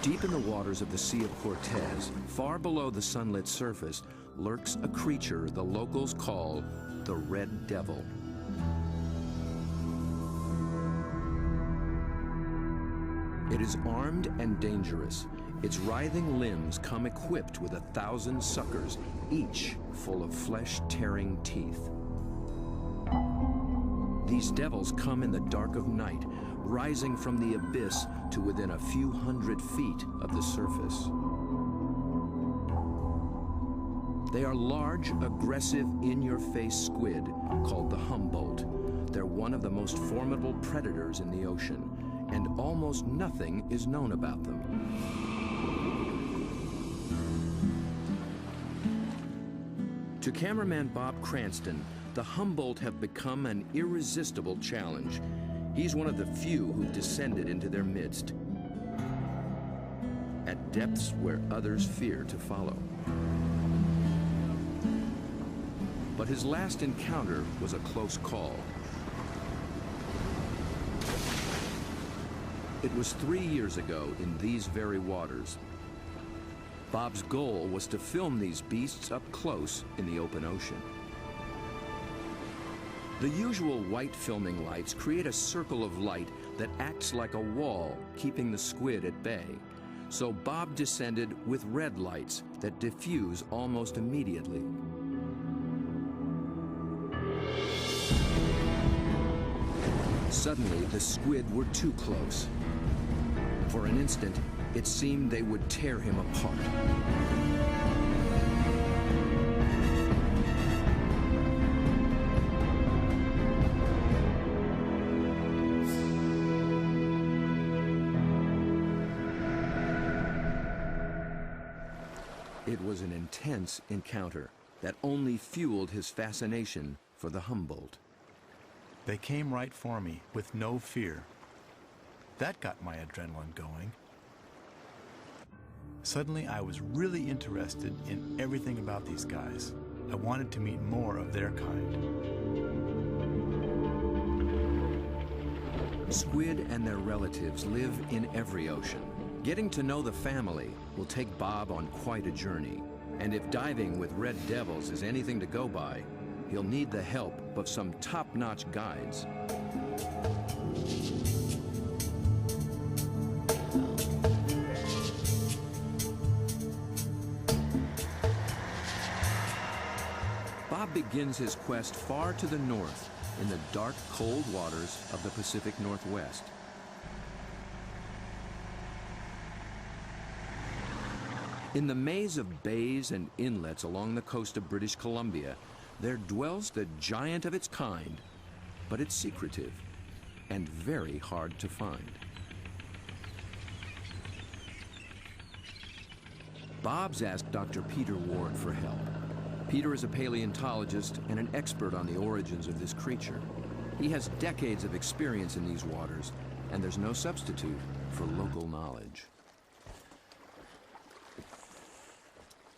Deep in the waters of the Sea of Cortez, far below the sunlit surface, lurks a creature the locals call the Red Devil. It is armed and dangerous. Its writhing limbs come equipped with 1,000 suckers, each full of flesh-tearing teeth. These devils come in the dark of night, rising from the abyss to within a few hundred feet of the surface. They are large, aggressive, in-your-face squid called the Humboldt. They're one of the most formidable predators in the ocean, and almost nothing is known about them. To cameraman Bob Cranston, the Humboldt have become an irresistible challenge. He's one of the few who've descended into their midst, at depths where others fear to follow. But his last encounter was a close call. It was 3 years ago in these very waters. Bob's goal was to film these beasts up close in the open ocean. The usual white filming lights create a circle of light that acts like a wall, keeping the squid at bay. So Bob descended with red lights that diffuse almost immediately. Suddenly, the squid were too close. For an instant, it seemed they would tear him apart. It was an intense encounter that only fueled his fascination for the Humboldt. They came right for me with no fear. That got my adrenaline going. Suddenly, I was really interested in everything about these guys. I wanted to meet more of their kind. Squid and their relatives live in every ocean. Getting to know the family will take Bob on quite a journey. And if diving with red devils is anything to go by, he'll need the help of some top-notch guides. Bob begins his quest far to the north in the dark, cold waters of the Pacific Northwest. In the maze of bays and inlets along the coast of British Columbia, there dwells the giant of its kind, but it's secretive and very hard to find. Bob's asked Dr. Peter Ward for help. Peter is a paleontologist and an expert on the origins of this creature. He has decades of experience in these waters, and there's no substitute for local knowledge.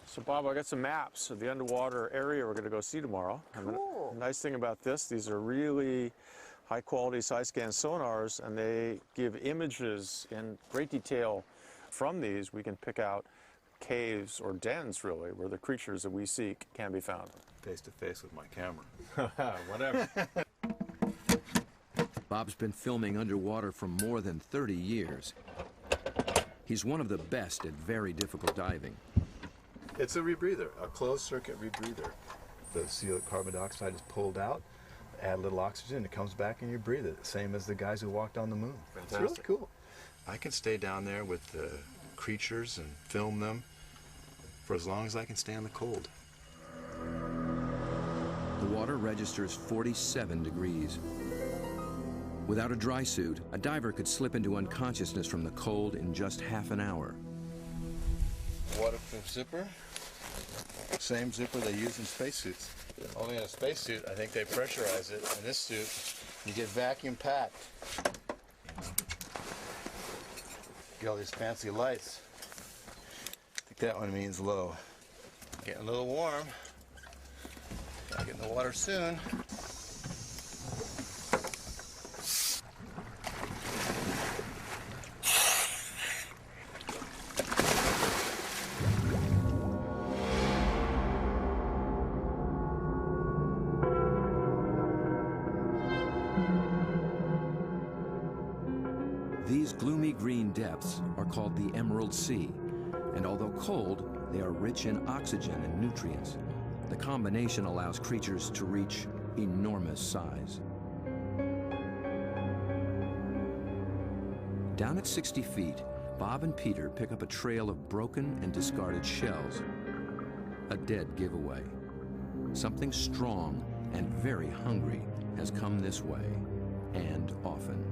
So Bob, I got some maps of the underwater area we're going to go see tomorrow. Cool. And the nice thing about this, these are really high quality side scan sonars, and they give images in great detail. From these, we can pick out caves or dens, really, where the creatures that we seek can be found. Face to face with my camera. Whatever. Bob's been filming underwater for more than 30 years. He's one of the best at very difficult diving. It's a rebreather, a closed circuit rebreather. The CO carbon dioxide is pulled out, add a little oxygen, it comes back and you breathe it. Same as the guys who walked on the moon. Fantastic. It's really cool. I can stay down there with the creatures and film them for as long as I can stand the cold. The water registers 47 degrees. Without a dry suit, a diver could slip into unconsciousness from the cold in just half an hour. Waterproof zipper. Same zipper they use in spacesuits. Only in a spacesuit, I think they pressurize it. In this suit, you get vacuum packed. Get all these fancy lights. I think that one means low. Getting a little warm. Gotta get in the water soon. green depths are called the Emerald Sea, and although cold, they are rich in oxygen and nutrients. The combination allows creatures to reach enormous size. Down at 60 feet, Bob and Peter pick up a trail of broken and discarded shells. A dead giveaway. Something strong and very hungry has come this way, and often.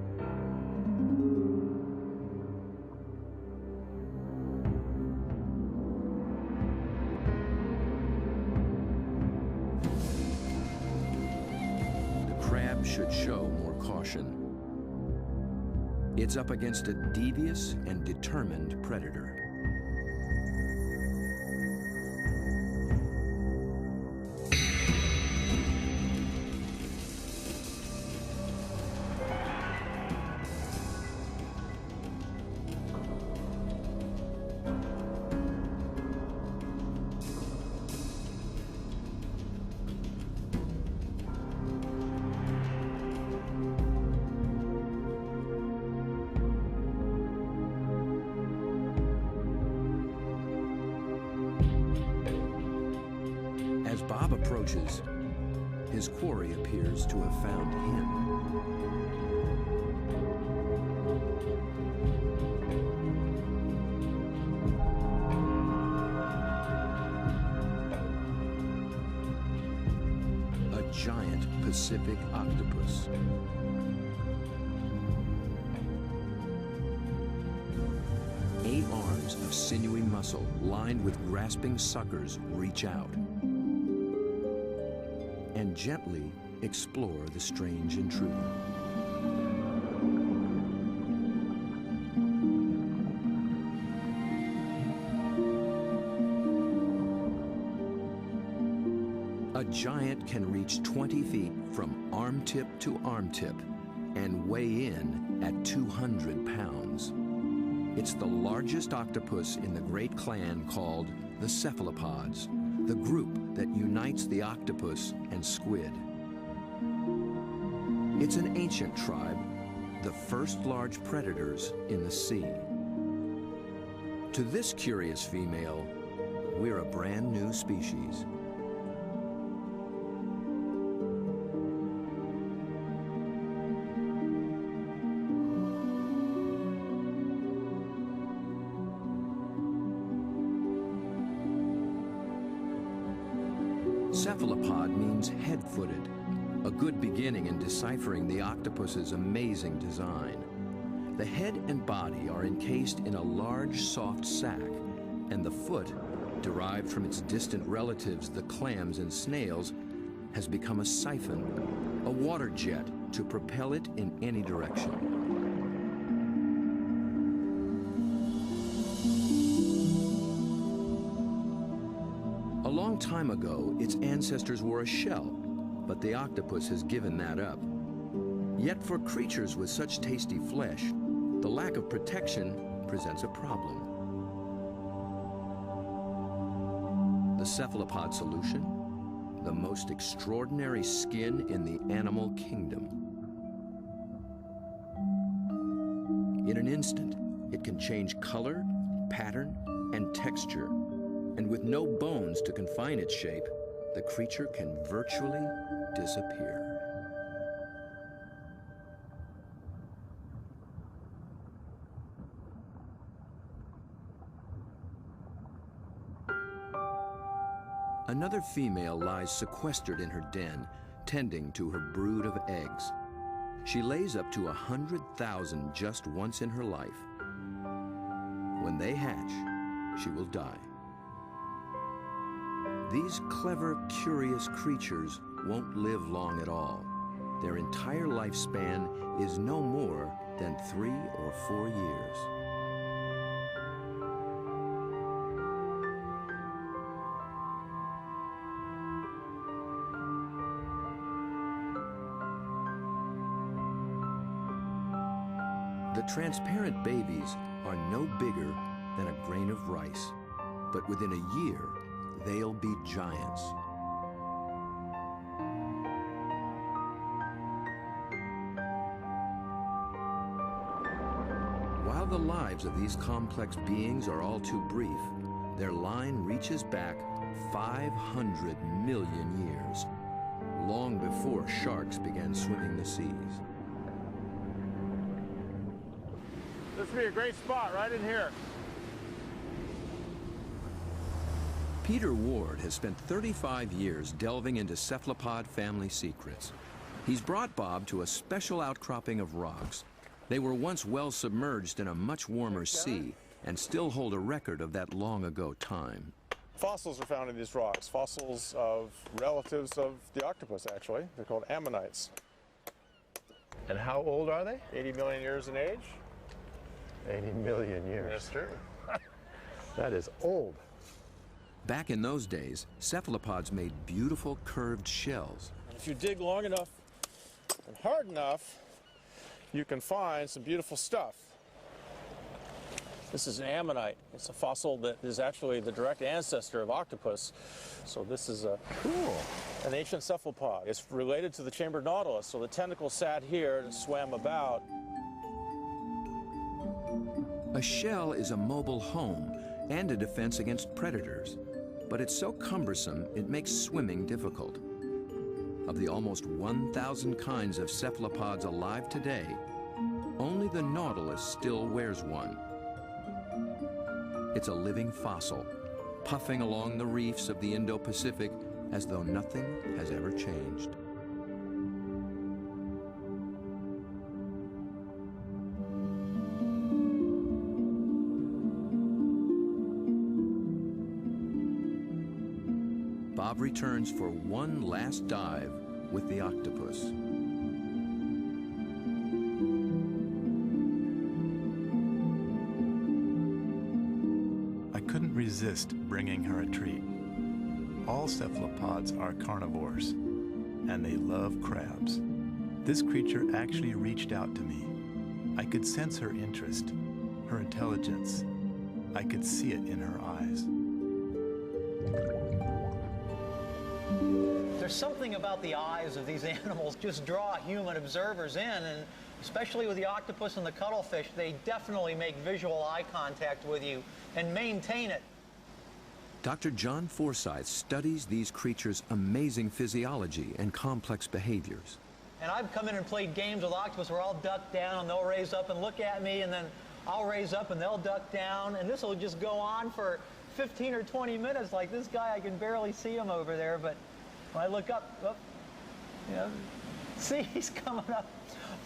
The crab should show more caution. It's up against a devious and determined predator. As Bob approaches, his quarry appears to have found him. A giant Pacific octopus. Eight arms of sinewy muscle lined with grasping suckers reach out and gently explore the strange intruder. A giant can reach 20 feet from arm tip to arm tip and weigh in at 200 pounds. It's the largest octopus in the great clan called the cephalopods, the group that unites the octopus and squid. It's an ancient tribe, the first large predators in the sea. To this curious female, we're a brand new species. Cephalopod means head-footed, a good beginning in deciphering the octopus's amazing design. The head and body are encased in a large, soft sac, and the foot, derived from its distant relatives, the clams and snails, has become a siphon, a water jet to propel it in any direction. A long time ago, its ancestors were a shell, but the octopus has given that up. Yet for creatures with such tasty flesh, the lack of protection presents a problem. The cephalopod solution? The most extraordinary skin in the animal kingdom. In an instant, it can change color, pattern, and texture. And with no bones to confine its shape, the creature can virtually disappear. Another female lies sequestered in her den, tending to her brood of eggs. She lays up to 100,000 just once in her life. When they hatch, she will die. These clever, curious creatures won't live long at all. Their entire lifespan is no more than 3 or 4 years. The transparent babies are no bigger than a grain of rice, but within a year, they'll be giants. While the the lives of these complex beings are all too brief, their line reaches back 500 million years, long before sharks began swimming the seas. This would be a great spot right in here. Peter Ward has spent 35 years delving into cephalopod family secrets. He's brought Bob to a special outcropping of rocks. They were once well submerged in a much warmer sea and still hold a record of that long ago time. Fossils are found in these rocks, fossils of relatives of the octopus, actually. They're called ammonites. And how old are they? 80 million years in age. 80 million years. That's true. That is old. Back in those days, cephalopods made beautiful curved shells. If you dig long enough and hard enough, you can find some beautiful stuff. This is an ammonite. It's a fossil that is actually the direct ancestor of octopus. So this is an ancient cephalopod. It's related to the chambered nautilus. So the tentacles sat here and swam about. A shell is a mobile home and a defense against predators, but it's so cumbersome it makes swimming difficult. Of the almost 1,000 kinds of cephalopods alive today, only the nautilus still wears one. It's a living fossil, puffing along the reefs of the Indo-Pacific as though nothing has ever changed. Bob returns for one last dive with the octopus. I couldn't resist bringing her a treat. All cephalopods are carnivores, and they love crabs. This creature actually reached out to me. I could sense her interest, her intelligence. I could see it in her eyes. There's something about the eyes of these animals just draw human observers in, and especially with the octopus and the cuttlefish, they definitely make visual eye contact with you and maintain it. Dr. John Forsyth studies these creatures' amazing physiology and complex behaviors. And I've come in and played games with octopus where I'll duck down and they'll raise up and look at me, and then I'll raise up and they'll duck down, and this will just go on for 15 or 20 minutes. Like this guy, I can barely see him over there, but when I look up, oh, you know, see, he's coming up.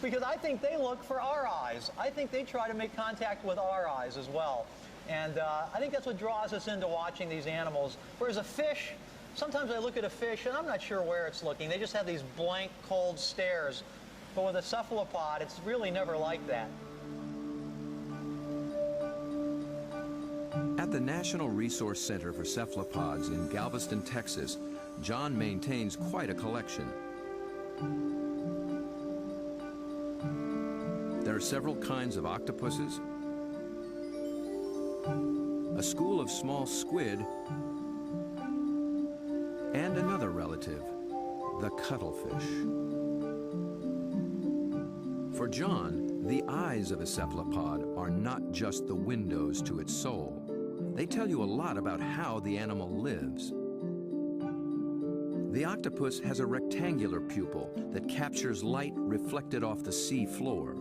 Because I think they look for our eyes. I think they try to make contact with our eyes as well. And I think that's what draws us into watching these animals. Whereas a fish, sometimes I look at a fish and I'm not sure where it's looking. They just have these blank, cold stares. But with a cephalopod, it's really never like that. At the National Resource Center for Cephalopods in Galveston, Texas, John maintains quite a collection. There are several kinds of octopuses, a school of small squid, and another relative, the cuttlefish. For John, the eyes of a cephalopod are not just the windows to its soul. They tell you a lot about how the animal lives. The octopus has a rectangular pupil that captures light reflected off the sea floor.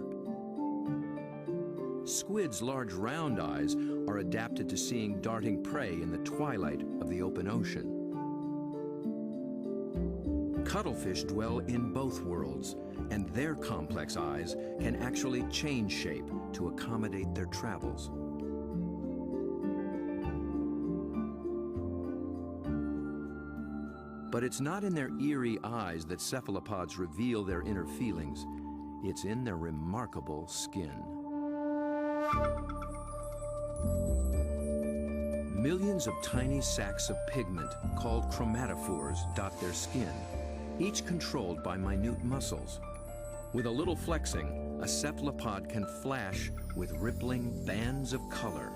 Squid's large round eyes are adapted to seeing darting prey in the twilight of the open ocean. Cuttlefish dwell in both worlds, and their complex eyes can actually change shape to accommodate their travels. But it's not in their eerie eyes that cephalopods reveal their inner feelings. It's in their remarkable skin. Millions of tiny sacs of pigment, called chromatophores, dot their skin, each controlled by minute muscles. With a little flexing, a cephalopod can flash with rippling bands of color.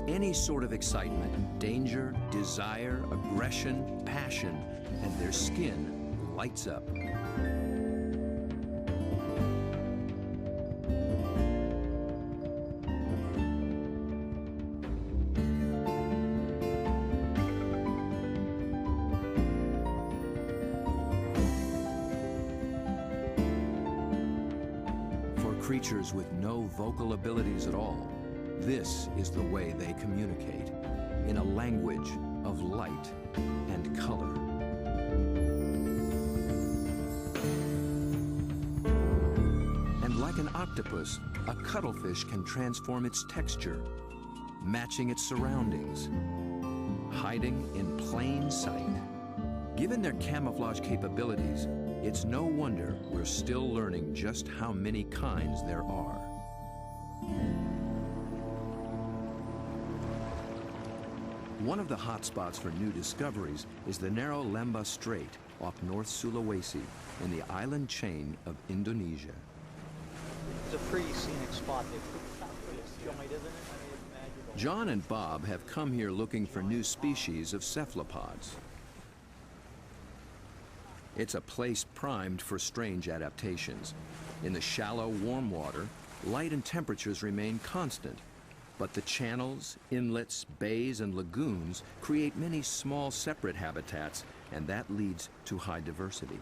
Any sort of excitement, danger, desire, aggression, passion, and their skin lights up. For creatures with no vocal abilities at all, this is the way they communicate, in a language of light and color. And like an octopus, a cuttlefish can transform its texture, matching its surroundings, hiding in plain sight. Given their camouflage capabilities, it's no wonder we're still learning just how many kinds there are. One of the hotspots for new discoveries is the narrow Lembah Strait off North Sulawesi in the island chain of Indonesia. It's a pretty scenic spot. It's joint, isn't it? John and Bob have come here looking for new species of cephalopods. It's a place primed for strange adaptations. In the shallow, warm water, light and temperatures remain constant, but the channels, inlets, bays, and lagoons create many small, separate habitats, and that leads to high diversity.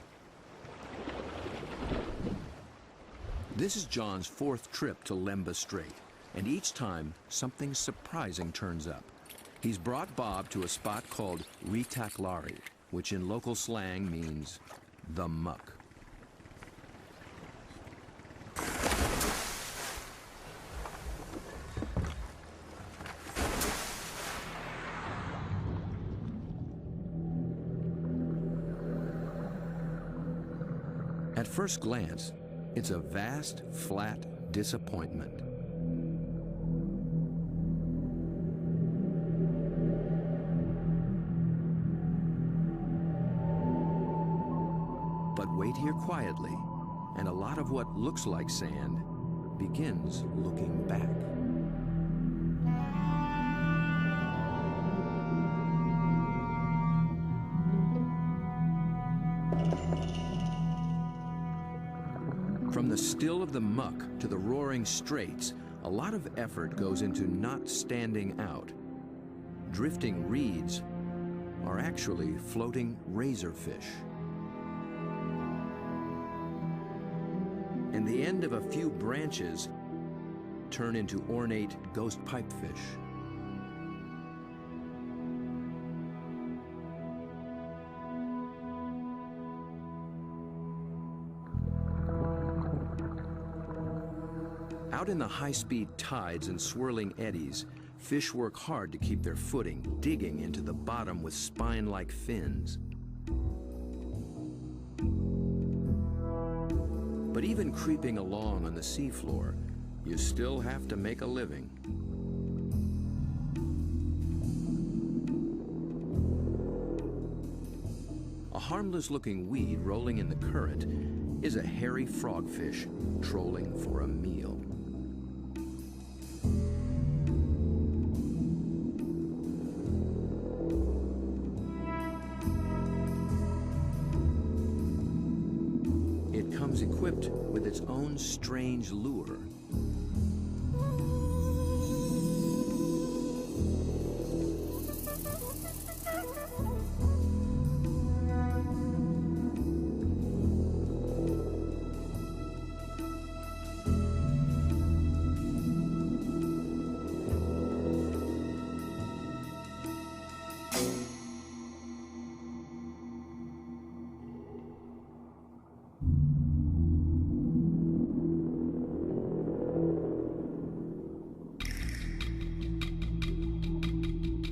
This is John's fourth trip to Lembah Strait, and each time something surprising turns up. He's brought Bob to a spot called Ritaklari, which in local slang means the muck. At first glance, it's a vast, flat disappointment. But wait here quietly, and a lot of what looks like sand begins looking back. From the still of the muck to the roaring straits, a lot of effort goes into not standing out. Drifting reeds are actually floating razorfish. And the end of a few branches turn into ornate ghost pipefish. Out in the high-speed tides and swirling eddies, fish work hard to keep their footing, digging into the bottom with spine-like fins. But even creeping along on the seafloor, you still have to make a living. A harmless-looking weed rolling in the current is a hairy frogfish trolling for a meal. It comes equipped with its own strange lure.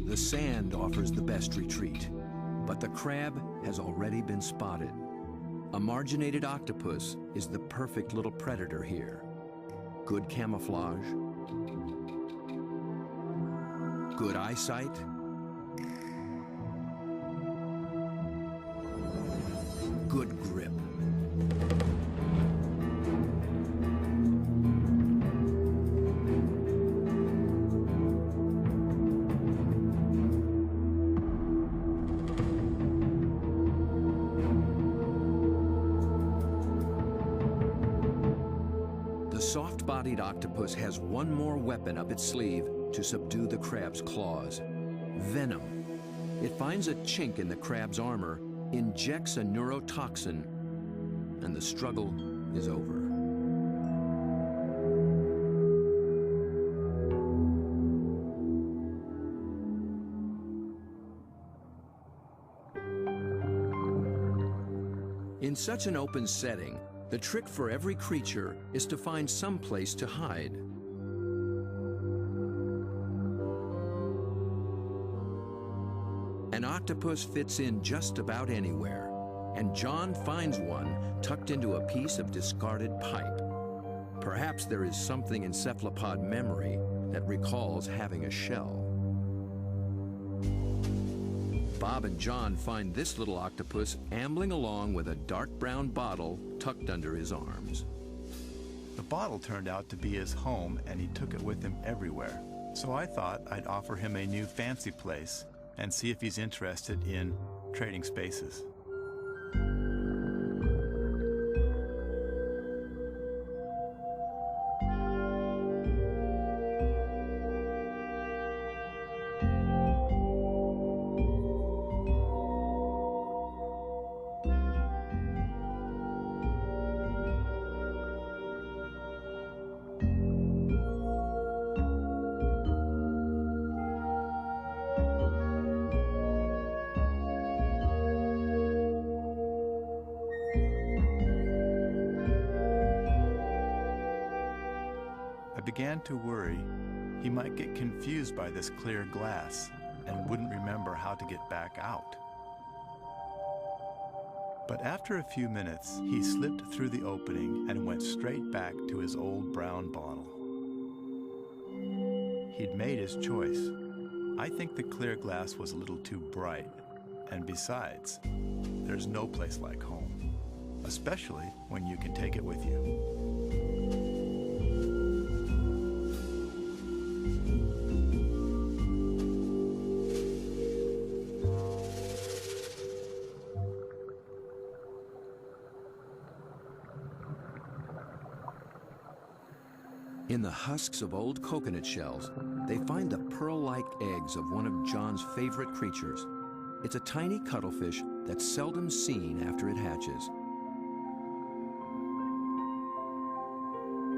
The sand offers the best retreat, but the crab has already been spotted. A marginated octopus is the perfect little predator here. Good camouflage, good eyesight, good grip. soft-bodied octopus has one more weapon up its sleeve to subdue the crab's claws: venom. It finds a chink in the crab's armor, injects a neurotoxin, and the struggle is over. In such an open setting, the trick for every creature is to find some place to hide. An octopus fits in just about anywhere, and John finds one tucked into a piece of discarded pipe. Perhaps there is something in cephalopod memory that recalls having a shell. Bob and John find this little octopus ambling along with a dark brown bottle tucked under his arms. The bottle turned out to be his home, and he took it with him everywhere. So I thought I'd offer him a new fancy place and see if he's interested in trading spaces. I began to worry he might get confused by this clear glass and wouldn't remember how to get back out. But after a few minutes, he slipped through the opening and went straight back to his old brown bottle. He'd made his choice. I think the clear glass was a little too bright, and besides, there's no place like home, especially when you can take it with you. In the husks of old coconut shells, they find the pearl-like eggs of one of John's favorite creatures. It's a tiny cuttlefish that's seldom seen after it hatches.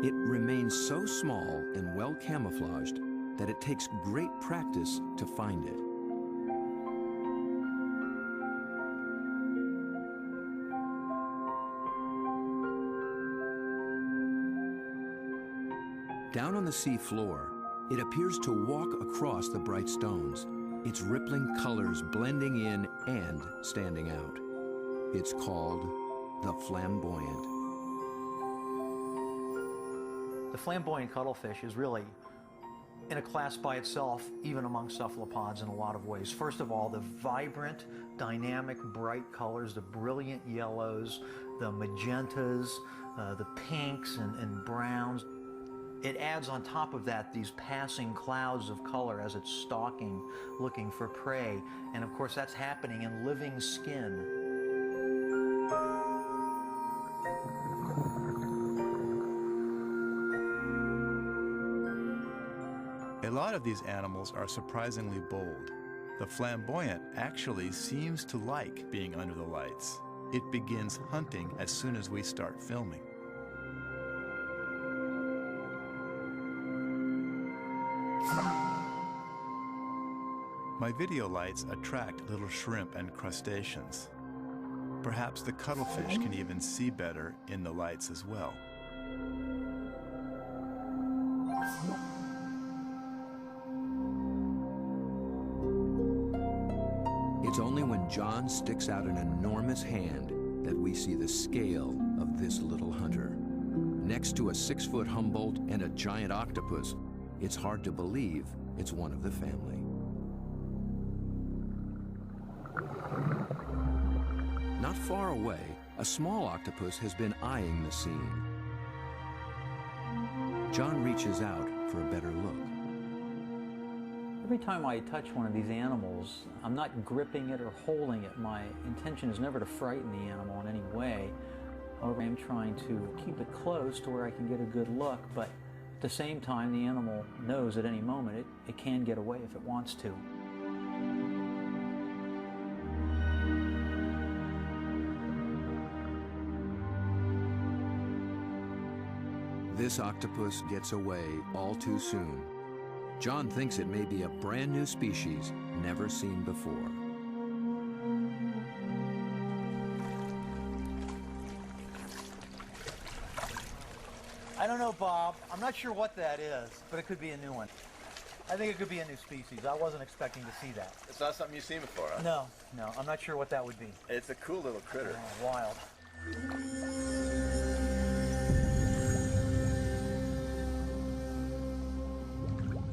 It remains so small and well camouflaged that it takes great practice to find it. Down on the sea floor, it appears to walk across the bright stones, its rippling colors blending in and standing out. It's called the flamboyant. The flamboyant cuttlefish is really in a class by itself, even among cephalopods in a lot of ways. First of all, the vibrant, dynamic, bright colors, the brilliant yellows, the magentas, the pinks and browns. It adds on top of that these passing clouds of color as it's stalking, looking for prey. And of course that's happening in living skin. A lot of these animals are surprisingly bold. The flamboyant actually seems to like being under the lights. It begins hunting as soon as we start filming. My video lights attract little shrimp and crustaceans. Perhaps the cuttlefish can even see better in the lights as well. It's only when John sticks out an enormous hand that we see the scale of this little hunter. Next to a 6-foot Humboldt and a giant octopus, it's hard to believe it's one of the family. Not far away, a small octopus has been eyeing the scene. John reaches out for a better look. Every time I touch one of these animals, I'm not gripping it or holding it. My intention is never to frighten the animal in any way. I'm trying to keep it close to where I can get a good look, but at the same time, the animal knows at any moment it can get away if it wants to. This octopus gets away all too soon. John thinks it may be a brand new species never seen before. I don't know, Bob. I'm not sure what that is, but it could be a new one. I think it could be a new species. I wasn't expecting to see that. It's not something you've seen before, huh? No, I'm not sure what that would be. It's a cool little critter. Oh, wild.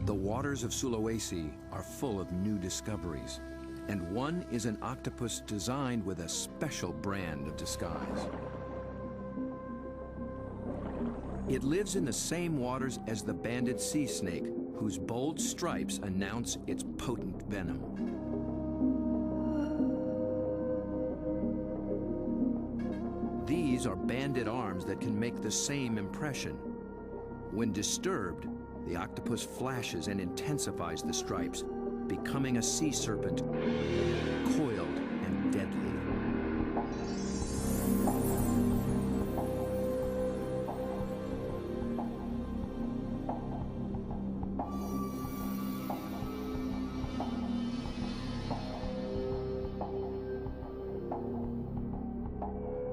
The waters of Sulawesi are full of new discoveries, and one is an octopus designed with a special brand of disguise. It lives in the same waters as the banded sea snake, whose bold stripes announce its potent venom. These are banded arms that can make the same impression. When disturbed, the octopus flashes and intensifies the stripes, becoming a sea serpent, coiled and deadly.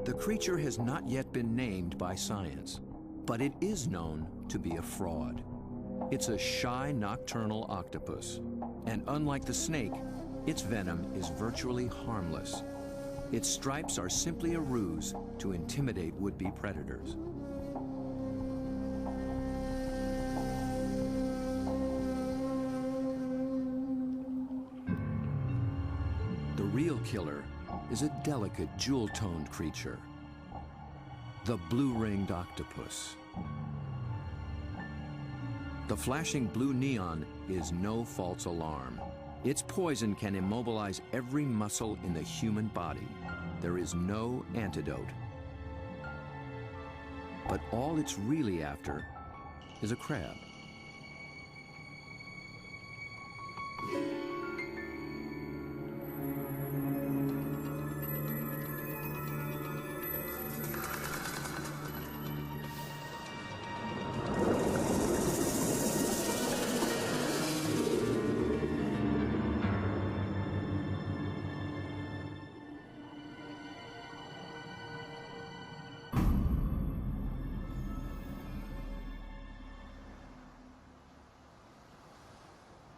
The creature has not yet been named by science, but it is known to be a fraud. It's a shy nocturnal octopus, and unlike the snake, its venom is virtually harmless. Its stripes are simply a ruse to intimidate would-be predators. The real killer is a delicate, jewel-toned creature, the blue-ringed octopus. The flashing blue neon is no false alarm. Its poison can immobilize every muscle in the human body. There is no antidote. But all it's really after is a crab.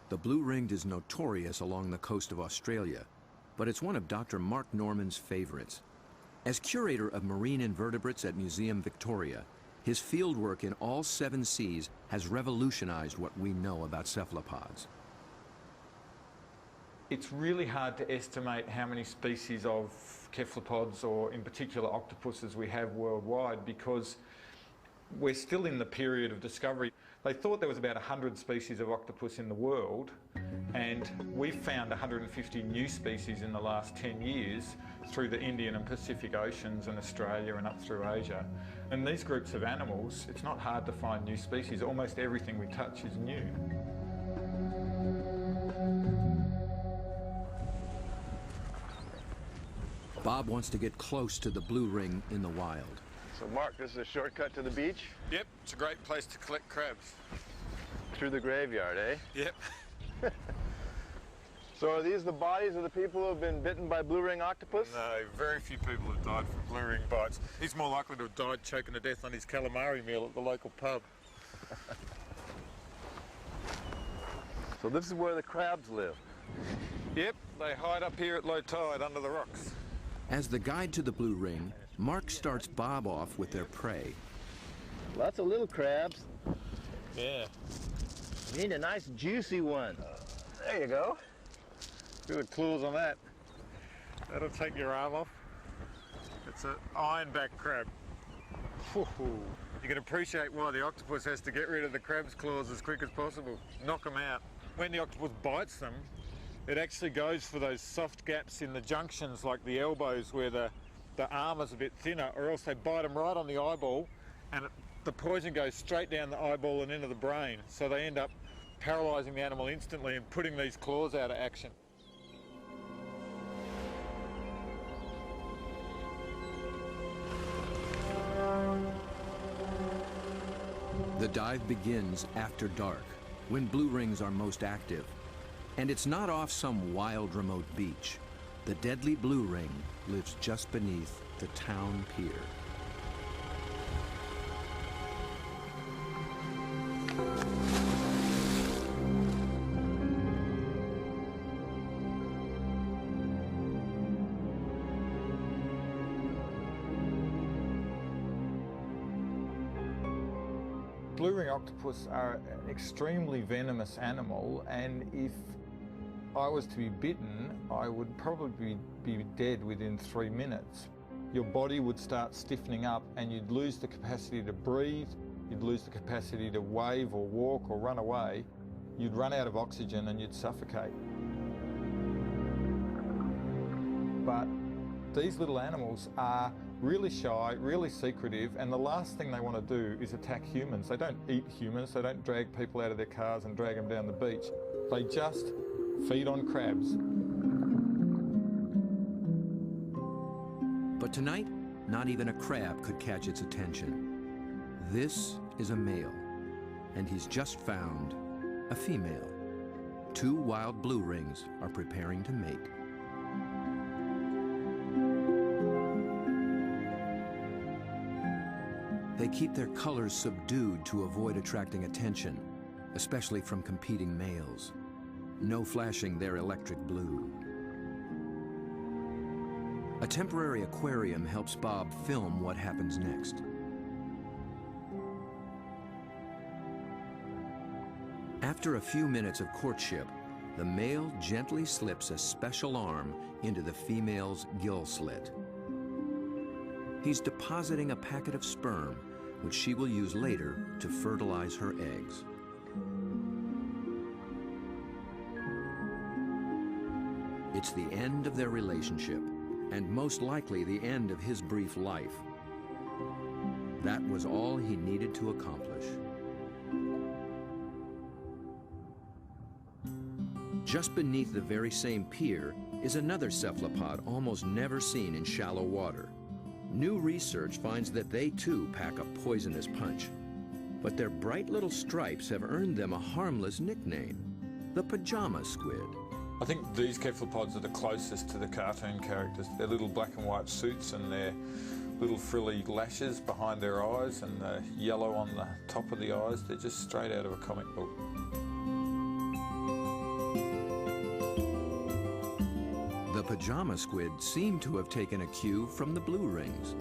The blue-ringed is notorious along the coast of Australia, but it's one of Dr. Mark Norman's favorites. As curator of marine invertebrates at Museum Victoria, his fieldwork in all 7 seas has revolutionized what we know about cephalopods. It's really hard to estimate how many species of cephalopods, or in particular octopuses, we have worldwide, because we're still in the period of discovery. They thought there was about 100 species of octopus in the world, and we've found 150 new species in the last 10 years through the Indian and Pacific Oceans and Australia and up through Asia. And these groups of animals, it's not hard to find new species. Almost everything we touch is new. Bob wants to get close to the blue ring in the wild. So Mark, this is a shortcut to the beach? Yep, it's a great place to collect crabs. Through the graveyard, eh? Yep. So are these the bodies of the people who have been bitten by blue-ring octopus? No, very few people have died from blue ring bites. He's more likely to have died choking to death on his calamari meal at the local pub. So this is where the crabs live. Yep, they hide up here at low tide under the rocks. As the guide to the blue ring, Mark starts Bob off with their prey. Lots of little crabs. Yeah. You need a nice juicy one. There you go. Look at the claws on that. That'll take your arm off. It's an ironback crab. You can appreciate why the octopus has to get rid of the crab's claws as quick as possible. Knock them out. When the octopus bites them, it actually goes for those soft gaps in the junctions, like the elbows where the the arm is a bit thinner, or else they bite them right on the eyeball, and the poison goes straight down the eyeball and into the brain. So they end up paralysing the animal instantly and putting these claws out of action. The dive begins after dark, when blue rings are most active. And it's not off some wild, remote beach. The deadly blue ring lives just beneath the town pier. Blue ring octopus are an extremely venomous animal, and if I was to be bitten, I would probably be dead within 3 minutes. Your body would start stiffening up and you'd lose the capacity to breathe, you'd lose the capacity to wave or walk or run away, you'd run out of oxygen and you'd suffocate. But these little animals are really shy, really secretive, and the last thing they want to do is attack humans. They don't eat humans, they don't drag people out of their cars and drag them down the beach. They just feed on crabs. But tonight, not even a crab could catch its attention. This is a male, and he's just found a female. 2 wild blue rings are preparing to mate. They keep their colors subdued to avoid attracting attention, especially from competing males. No flashing their electric blue. A temporary aquarium helps Bob film what happens next. After a few minutes of courtship, the male gently slips a special arm into the female's gill slit. He's depositing a packet of sperm, which she will use later to fertilize her eggs. It's the end of their relationship, and most likely the end of his brief life. That was all he needed to accomplish. Just beneath the very same pier is another cephalopod almost never seen in shallow water. New research finds that they too pack a poisonous punch. But their bright little stripes have earned them a harmless nickname, the pajama squid. I think these cephalopods are the closest to the cartoon characters. Their little black and white suits and their little frilly lashes behind their eyes and the yellow on the top of the eyes, they're just straight out of a comic book. The pajama squid seem to have taken a cue from the blue rings.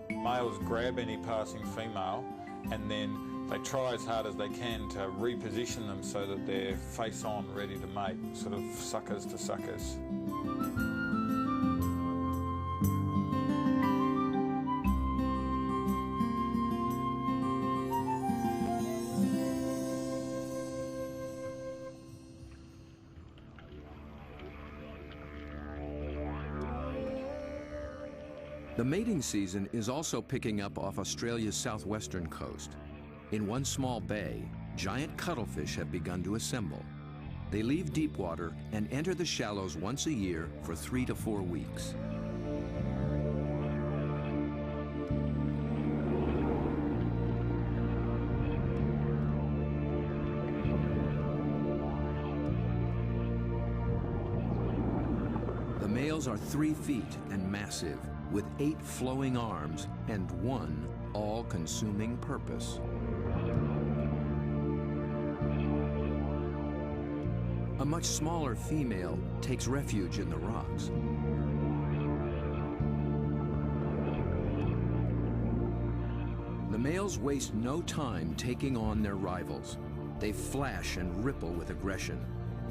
Males grab any passing female and then they try as hard as they can to reposition them so that they're face on, ready to mate, sort of suckers to suckers. The mating season is also picking up off Australia's southwestern coast. In one small bay, giant cuttlefish have begun to assemble. They leave deep water and enter the shallows once a year for 3 to 4 weeks. The males are 3 feet and massive, with 8 flowing arms and 1 all-consuming purpose. A much smaller female takes refuge in the rocks. The males waste no time taking on their rivals. They flash and ripple with aggression.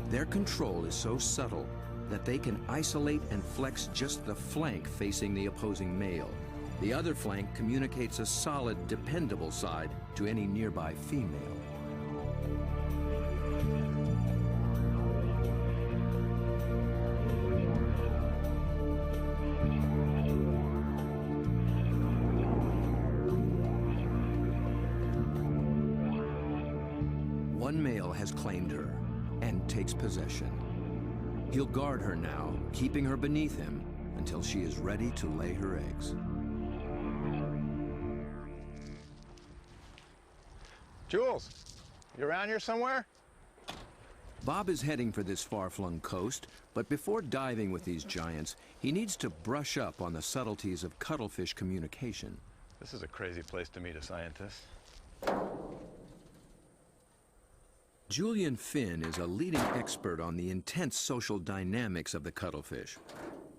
Their control is so subtle that they can isolate and flex just the flank facing the opposing male. The other flank communicates a solid, dependable side to any nearby female. one male has claimed her and takes possession. He'll guard her now, keeping her beneath him until she is ready to lay her eggs. Jules, you around here somewhere? Bob is heading for this far-flung coast, but before diving with these giants, he needs to brush up on the subtleties of cuttlefish communication. This is a crazy place to meet a scientist. Julian Finn is a leading expert on the intense social dynamics of the cuttlefish.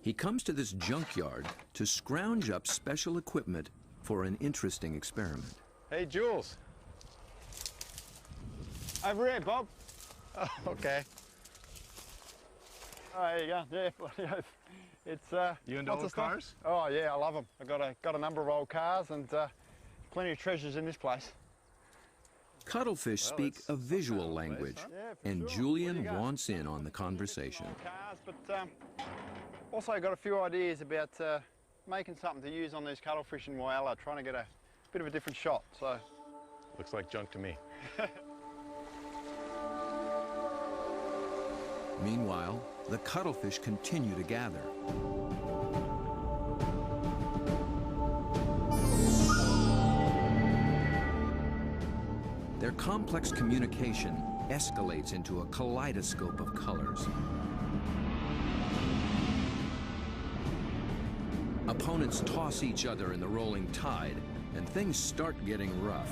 He comes to this junkyard to scrounge up special equipment for an interesting experiment. Hey, Jules. Over here, Bob. Oh, okay. Oh, there you go. Yeah, it's You into lots old of stuff. cars? Oh yeah, I love them. I've got a number of old cars and plenty of treasures in this place. Cuttlefish Well, speak it's a visual some kind of language, place, huh? Yeah, for and sure. Julian Where do you go? wants in on the conversation. Old cars, but also got a few ideas about making something to use on these cuttlefish in Whyalla, trying to get a bit of a different shot. So Looks like junk to me. Meanwhile, the cuttlefish continue to gather. Their complex communication escalates into a kaleidoscope of colors. Opponents toss each other in the rolling tide, and things start getting rough.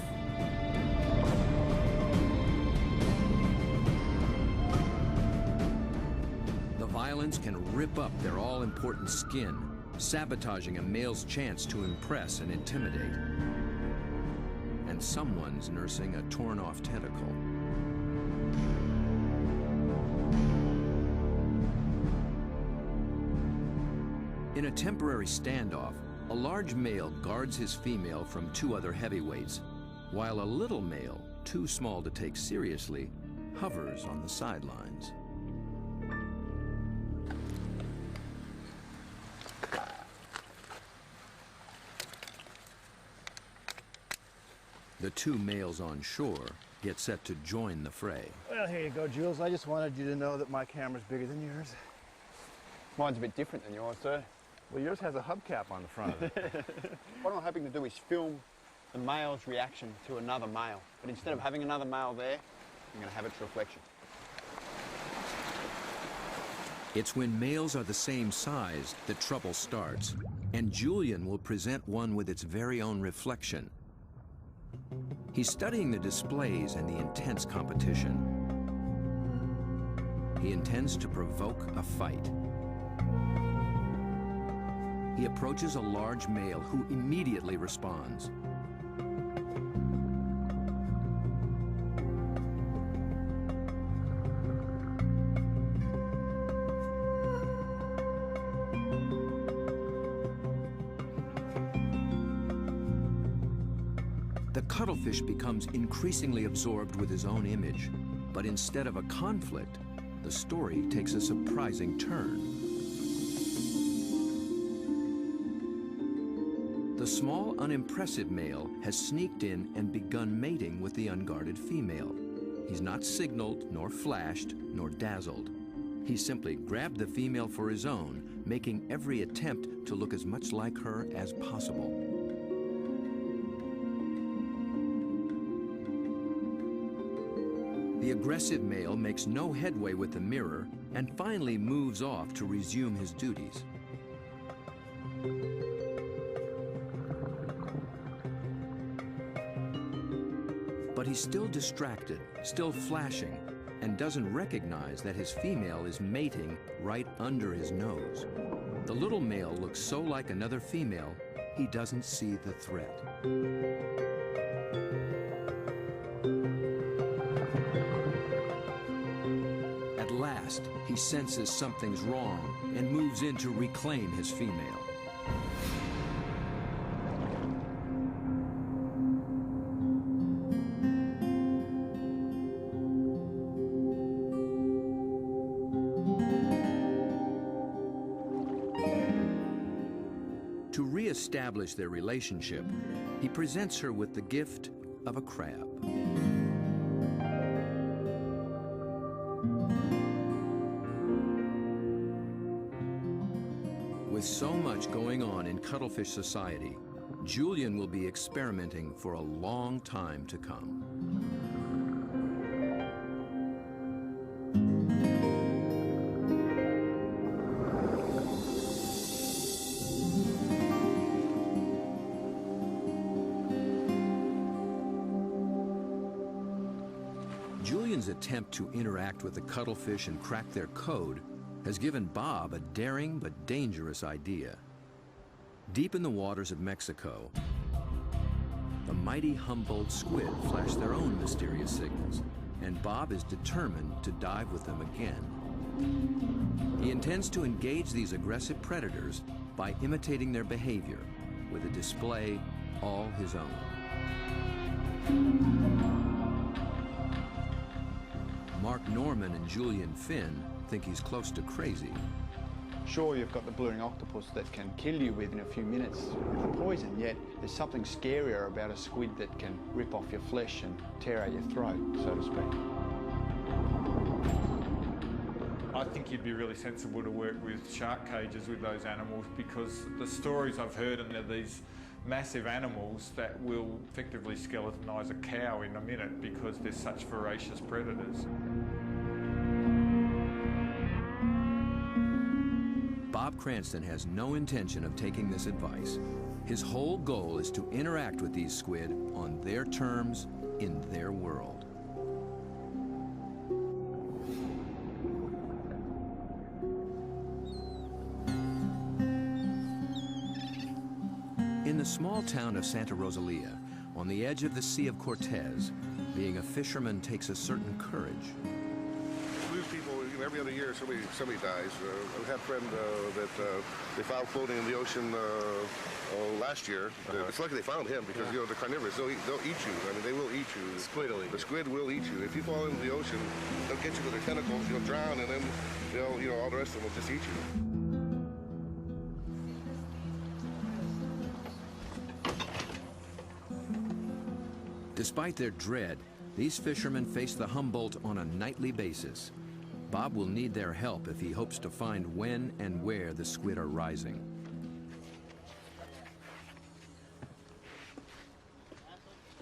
The violence can rip up their all-important skin, sabotaging a male's chance to impress and intimidate. And someone's nursing a torn-off tentacle. In a temporary standoff, a large male guards his female from two other heavyweights, while a little male, too small to take seriously, hovers on the sidelines. The two males on shore get set to join the fray. well, here you go, Jules. I just wanted you to know that my camera's bigger than yours. Mine's a bit different than yours, sir. Well, yours has a hubcap on the front of it. What I'm hoping to do is film the male's reaction to another male. But instead of having another male there, I'm going to have its reflection. It's when males are the same size that trouble starts, and Julian will present one with its very own reflection. He's studying the displays and the intense competition. He intends to provoke a fight. He approaches a large male who immediately responds. The cuttlefish becomes increasingly absorbed with his own image, but instead of a conflict, the story takes a surprising turn. The small, unimpressive male has sneaked in and begun mating with the unguarded female. He's not signaled, nor flashed, nor dazzled. He simply grabbed the female for his own, making every attempt to look as much like her as possible. The aggressive male makes no headway with the mirror and finally moves off to resume his duties. But he's still distracted, still flashing, and doesn't recognize that his female is mating right under his nose. The little male looks so like another female, he doesn't see the threat. At last, he senses something's wrong and moves in to reclaim his female. To re-establish their relationship, he presents her with the gift of a crab. much going on in cuttlefish society. Julian will be experimenting for a long time to come. Julian's attempt to interact with the cuttlefish and crack their code has given Bob a daring but dangerous idea. Deep in the waters of Mexico, the mighty Humboldt squid flash their own mysterious signals, and Bob is determined to dive with them again. He intends to engage these aggressive predators by imitating their behavior with a display all his own. Mark Norman and Julian Finn think he's close to crazy. Sure, you've got the blue-ring octopus that can kill you within a few minutes with the poison, yet there's something scarier about a squid that can rip off your flesh and tear out your throat, so to speak. I think you'd be really sensible to work with shark cages with those animals, because the stories I've heard are these massive animals that will effectively skeletonise a cow in a minute because they're such voracious predators. Bob Cranston has no intention of taking this advice. His whole goal is to interact with these squid on their terms, in their world. In the small town of Santa Rosalia, on the edge of the Sea of Cortez, being a fisherman takes a certain courage. Lose people, every other year somebody dies. I had a friend that they found floating in the ocean last year. It's lucky they found him because they're carnivorous. They'll eat you. I mean, they will eat you. The squid will eat you. The squid will eat you. If you fall into the ocean, they'll get you with their tentacles. You'll drown, and then they'll, all the rest of them will just eat you. Despite their dread, these fishermen face the Humboldt on a nightly basis. Bob will need their help if he hopes to find when and where the squid are rising.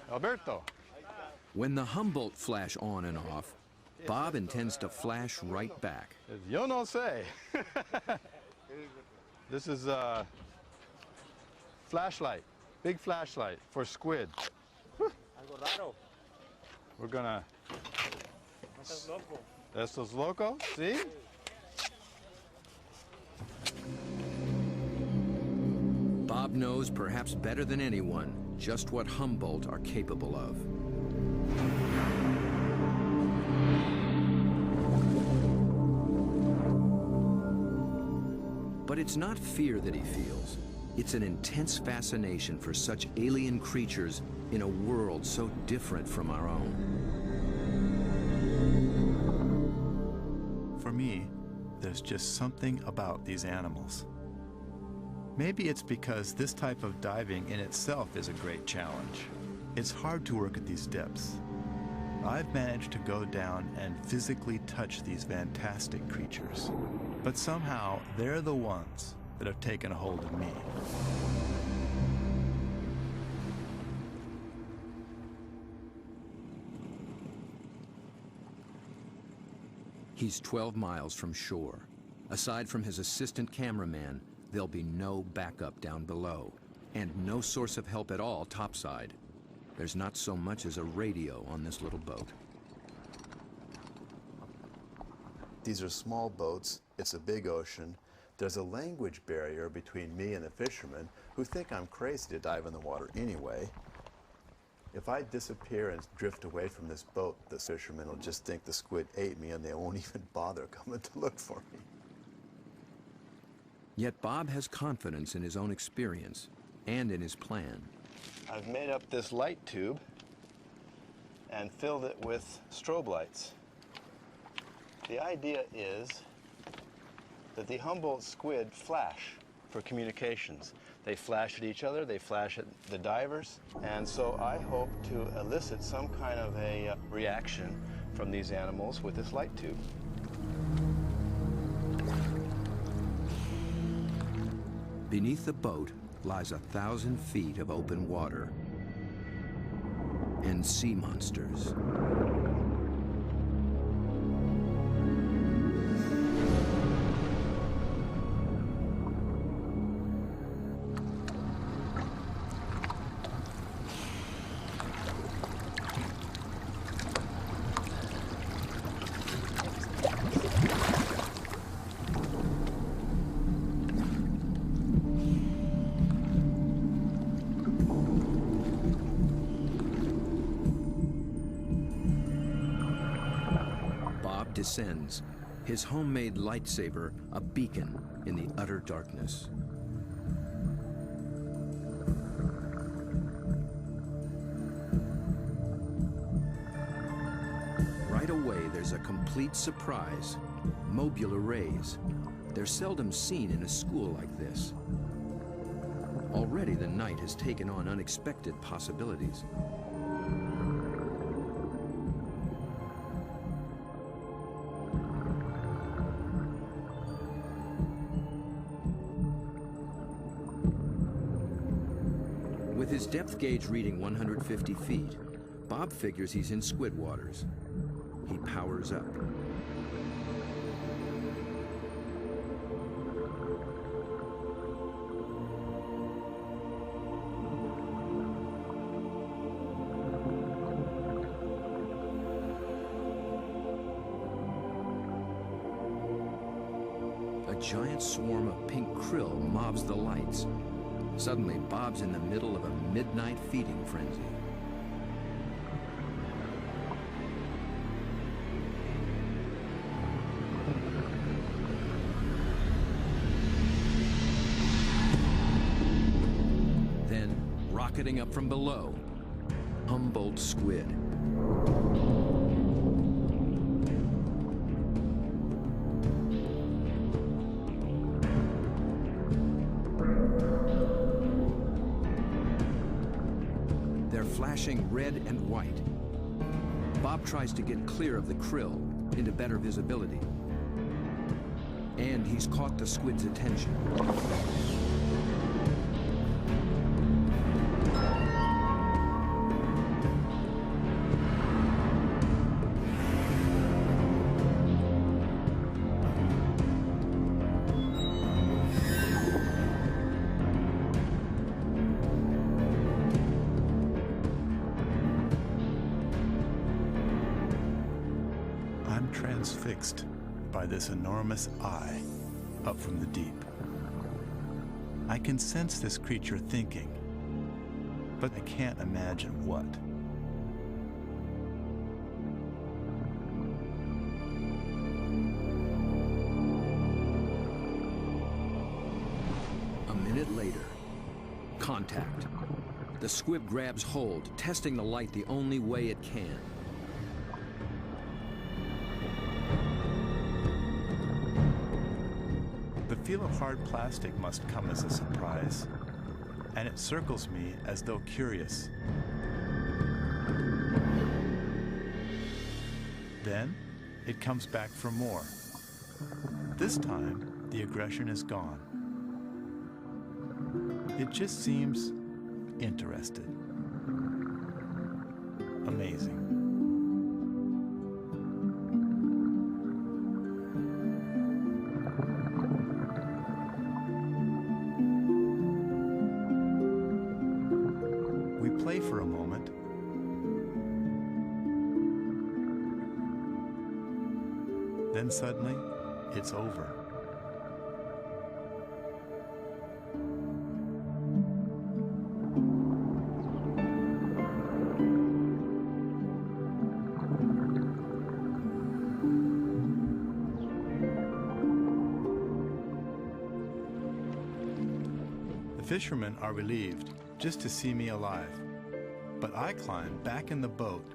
Alberto. When the Humboldt flash on and off, Bob intends to flash right back. Yo no sé. This is a flashlight, big flashlight for squid. We're gonna... Estos loco, see? Bob knows perhaps better than anyone just what Humboldt are capable of. But it's not fear that he feels. It's an intense fascination for such alien creatures in a world so different from our own. For me, there's just something about these animals. Maybe it's because this type of diving in itself is a great challenge. It's hard to work at these depths. I've managed to go down and physically touch these fantastic creatures, but somehow they're the ones that have taken a hold of me. He's 12 miles from shore. Aside from his assistant cameraman, there'll be no backup down below, and no source of help at all topside. There's not so much as a radio on this little boat. These are small boats. It's a big ocean. There's a language barrier between me and the fishermen who think I'm crazy to dive in the water anyway. If I disappear and drift away from this boat, the fishermen will just think the squid ate me and they won't even bother coming to look for me. Yet Bob has confidence in his own experience and in his plan. I've made up this light tube and filled it with strobe lights. The idea is that the Humboldt squid flash for communications. They flash at each other, they flash at the divers, and so I hope to elicit some kind of a reaction from these animals with this light tube. Beneath the boat lies 1,000 feet of open water and sea monsters. Descends, his homemade lightsaber a beacon in the utter darkness. Right away, there's a complete surprise. Mobile arrays. They're seldom seen in a school like this. Already the night has taken on unexpected possibilities. With his depth gauge reading 150 feet, Bob figures he's in squid waters. He powers up. A giant swarm of pink krill mobs the lights. Suddenly, Bob's in the middle of a midnight feeding frenzy. Then, rocketing up from below, Humboldt squid. Flashing red and white. Bob tries to get clear of the krill into better visibility. And he's caught the squid's attention. Transfixed by this enormous eye up from the deep. I can sense this creature thinking, but I can't imagine what. A minute later, contact. The squid grabs hold, testing the light the only way it can. The feel of hard plastic must come as a surprise, and it circles me as though curious. Then, it comes back for more. This time, the aggression is gone. It just seems interested. Amazing. Play for a moment. Then suddenly, it's over. The fishermen are relieved just to see me alive. But I climb back in the boat,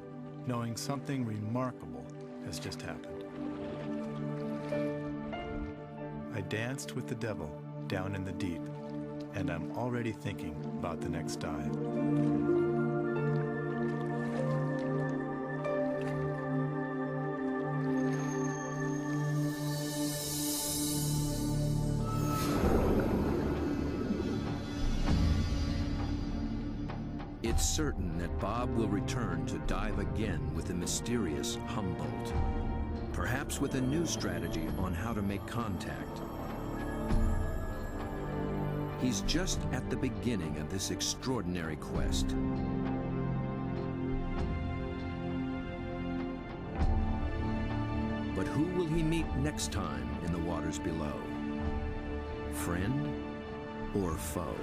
knowing something remarkable has just happened. I danced with the devil down in the deep, and I'm already thinking about the next dive. certain that Bob will return to dive again with the mysterious Humboldt, perhaps with a new strategy on how to make contact. He's just at the beginning of this extraordinary quest. But who will he meet next time in the waters below? Friend or foe?